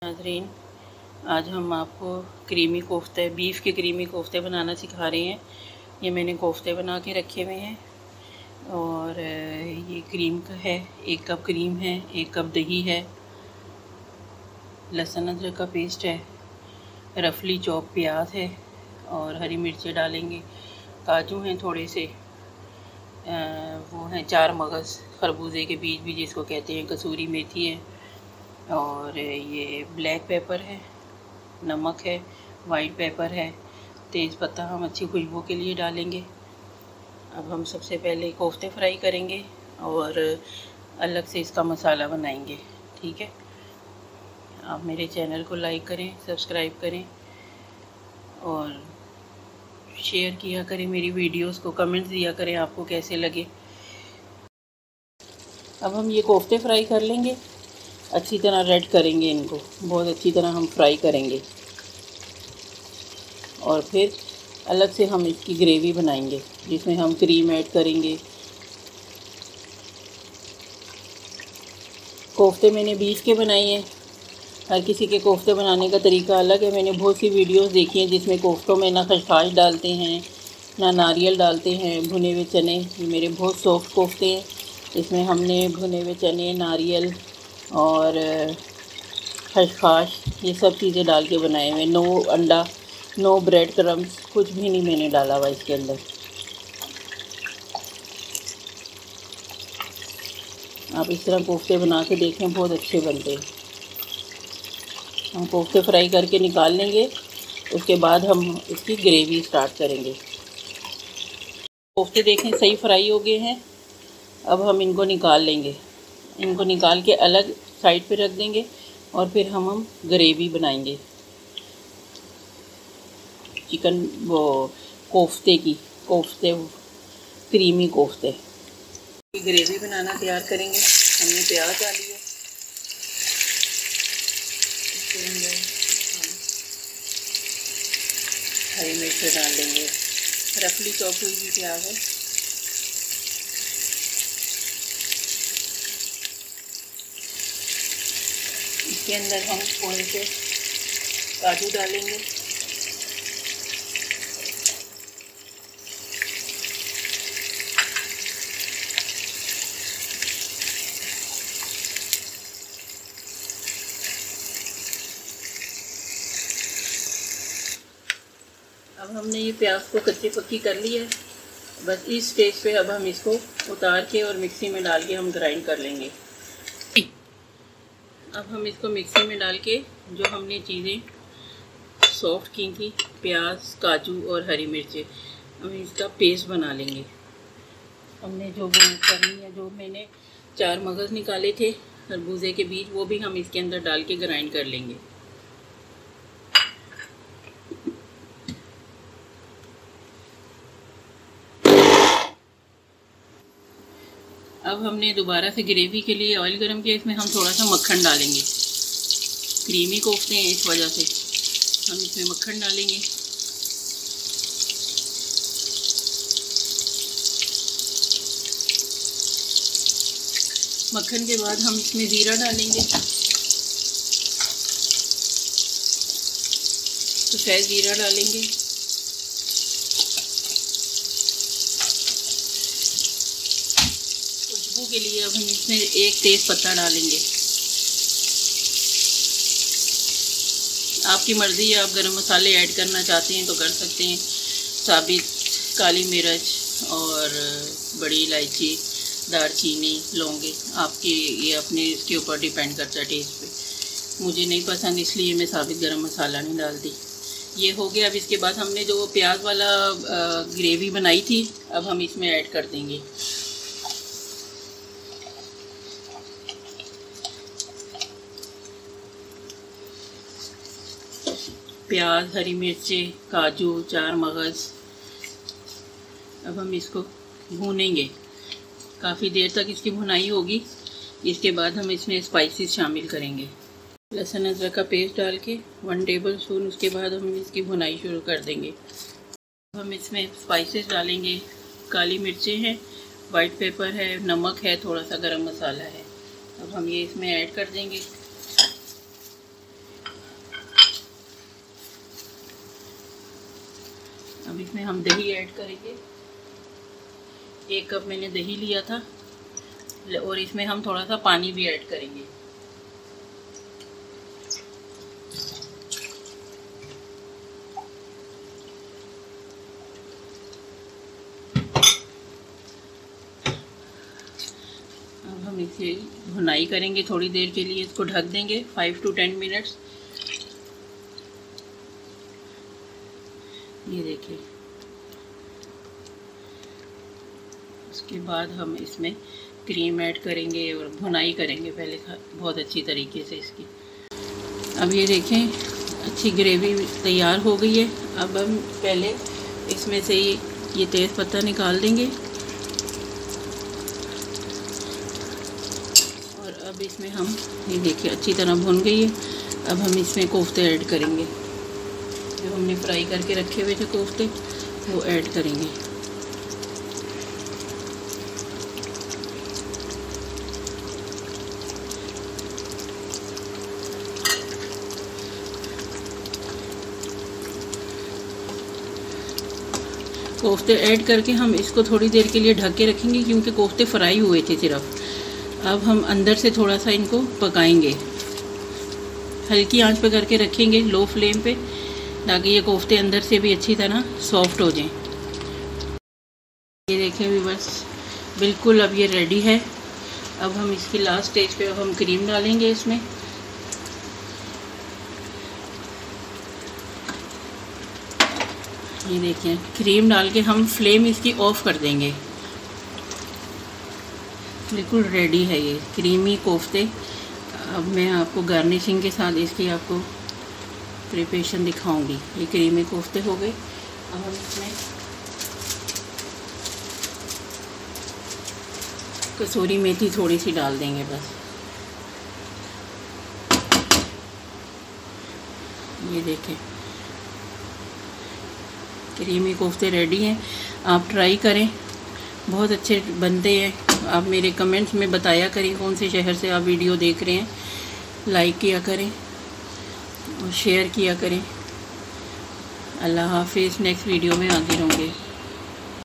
नाज़रीन, आज हम आपको क्रीमी कोफ्ते, बीफ के क्रीमी कोफ्ते बनाना सिखा रहे हैं। ये मैंने कोफ्ते बना के रखे हुए हैं और ये क्रीम का है। 1 कप क्रीम है, 1 कप दही है, लहसुन अदरक का पेस्ट है, रफली चॉप प्याज है और हरी मिर्चें डालेंगे। काजू हैं थोड़े से, वो हैं 4 मगज़, खरबूजे के बीज भी जिसको कहते हैं, कसूरी मेथी है और ये ब्लैक पेपर है, नमक है, वाइट पेपर है, तेज़ पत्ता हम अच्छी खुशबू के लिए डालेंगे। अब हम सबसे पहले कोफ्ते फ्राई करेंगे और अलग से इसका मसाला बनाएंगे। ठीक है, आप मेरे चैनल को लाइक करें, सब्सक्राइब करें और शेयर किया करें मेरी वीडियोस को, कमेंट्स दिया करें आपको कैसे लगे। अब हम ये कोफ्ते फ्राई कर लेंगे, अच्छी तरह रेड करेंगे इनको, बहुत अच्छी तरह हम फ्राई करेंगे और फिर अलग से हम इसकी ग्रेवी बनाएंगे जिसमें हम क्रीम ऐड करेंगे। कोफ्ते मैंने बीफ के बनाए हैं, हर किसी के कोफ्ते बनाने का तरीका अलग है। मैंने बहुत सी वीडियोस देखी हैं जिसमें कोफ्तों में ना खसखस डालते हैं ना नारियल डालते हैं, भुने हुए चने। ये मेरे बहुत सॉफ्ट कोफ्ते हैं, इसमें हमने भुने हुए चने, नारियल और खसखस ये सब चीज़ें डाल के बनाए हुए। नो अंडा, नो ब्रेड क्रम्स, कुछ भी नहीं मैंने डाला हुआ इसके अंदर। आप इस तरह कोफ्ते बना के देखें, बहुत अच्छे बनते हैं। हम कोफ्ते फ्राई करके निकाल लेंगे, उसके बाद हम इसकी ग्रेवी स्टार्ट करेंगे। कोफ्ते देखें सही फ्राई हो गए हैं। अब हम इनको निकाल लेंगे, इनको निकाल के अलग साइड पे रख देंगे और फिर हम ग्रेवी बनाएंगे चिकन वो कोफ्ते क्रीमी कोफ्ते की ग्रेवी बनाना तैयार करेंगे। हमने प्याज डाली है, इसके अंदर हम हरी मिर्च डाल देंगे, रफली चॉप हुई भी प्याज है। इसके अंदर हम थोड़े से काजू डालेंगे, अब हमने ये प्याज को कच्ची पक्की कर ली है। बस इस स्टेज पे अब हम इसको उतार के और मिक्सी में डाल के हम ग्राइंड कर लेंगे। अब हम इसको मिक्सी में डाल के जो हमने चीज़ें सॉफ्ट की थी, प्याज, काजू और हरी मिर्चें, हम इसका पेस्ट बना लेंगे। हमने जो वो करनी है, जो मैंने 4 मगज़ निकाले थे खरबूजे के बीज, वो भी हम इसके अंदर डाल के ग्राइंड कर लेंगे। अब हमने दोबारा से ग्रेवी के लिए ऑयल गरम किया, इसमें हम थोड़ा सा मक्खन डालेंगे। क्रीमी कोफ्ते हैं इस वजह से हम इसमें मक्खन डालेंगे। मक्खन के बाद हम इसमें ज़ीरा डालेंगे, सफ़ेद ज़ीरा डालेंगे, खुशबू के लिए अब हम इसमें 1 तेज़ पत्ता डालेंगे। आपकी मर्ज़ी है, आप गरम मसाले ऐड करना चाहते हैं तो कर सकते हैं। साबित काली मिर्च और बड़ी इलायची, दालचीनी, लौंगे, आपके ये अपने इसके ऊपर डिपेंड करता है टेस्ट पे। मुझे नहीं पसंद इसलिए मैं साबित गरम मसाला नहीं डालती। ये हो गया। अब इसके बाद हमने जो प्याज वाला ग्रेवी बनाई थी, अब हम इसमें ऐड कर देंगे। प्याज, हरी मिर्चें, काजू, 4 मगज़, अब हम इसको भूनेंगे। काफ़ी देर तक इसकी भुनाई होगी। इसके बाद हम इसमें स्पाइसेस शामिल करेंगे। लहसुन अदरक का पेस्ट डाल के 1 टेबल स्पून, उसके बाद हम इसकी भुनाई शुरू कर देंगे। हम इसमें स्पाइसेस डालेंगे। काली मिर्चें हैं, वाइट पेपर है, नमक है, थोड़ा सा गरम मसाला है। अब हम ये इसमें ऐड कर देंगे। अब इसमें हम दही ऐड करेंगे। 1 कप मैंने दही लिया था और इसमें हम थोड़ा सा पानी भी ऐड करेंगे। अब हम इसे भुनाई करेंगे थोड़ी देर के लिए, इसको ढक देंगे 5 to 10 मिनट्स। ये देखिए, उसके बाद हम इसमें क्रीम ऐड करेंगे और भुनाई करेंगे पहले बहुत अच्छी तरीके से इसकी। अब ये देखें अच्छी ग्रेवी तैयार हो गई है। अब हम पहले इसमें से ये तेज़ पत्ता निकाल देंगे और अब इसमें हम ये देखिए अच्छी तरह भुन गई है। अब हम इसमें कोफ्ते ऐड करेंगे, जो हमने फ्राई करके रखे हुए थे कोफ्ते वो ऐड करेंगे। कोफ्ते ऐड करके हम इसको थोड़ी देर के लिए ढक के रखेंगे, क्योंकि कोफ्ते फ्राई हुए थे सिर्फ। अब हम अंदर से थोड़ा सा इनको पकाएंगे, हल्की आंच पे करके रखेंगे, लो फ्लेम पे, ताकि ये कोफ्ते अंदर से भी अच्छी तरह सॉफ्ट हो जाएं। ये देखें भी बस बिल्कुल अब ये रेडी है। अब हम इसकी लास्ट स्टेज पे हम क्रीम डालेंगे इसमें। ये देखिए क्रीम डाल के हम फ्लेम इसकी ऑफ कर देंगे। बिल्कुल रेडी है ये क्रीमी कोफ्ते। अब मैं आपको गार्निशिंग के साथ इसकी आपको प्रिपरेशन दिखाऊंगी। ये क्रीमी कोफ्ते हो गए। अब हम इसमें कसूरी मेथी थोड़ी सी डाल देंगे बस। ये देखें क्रीमी कोफ्ते रेडी हैं। आप ट्राई करें, बहुत अच्छे बनते हैं। आप मेरे कमेंट्स में बताया करें कौन से शहर से आप वीडियो देख रहे हैं। लाइक किया करें और शेयर किया करें। अल्लाह हाफिज़। नेक्स्ट वीडियो में हाजिर होंगे।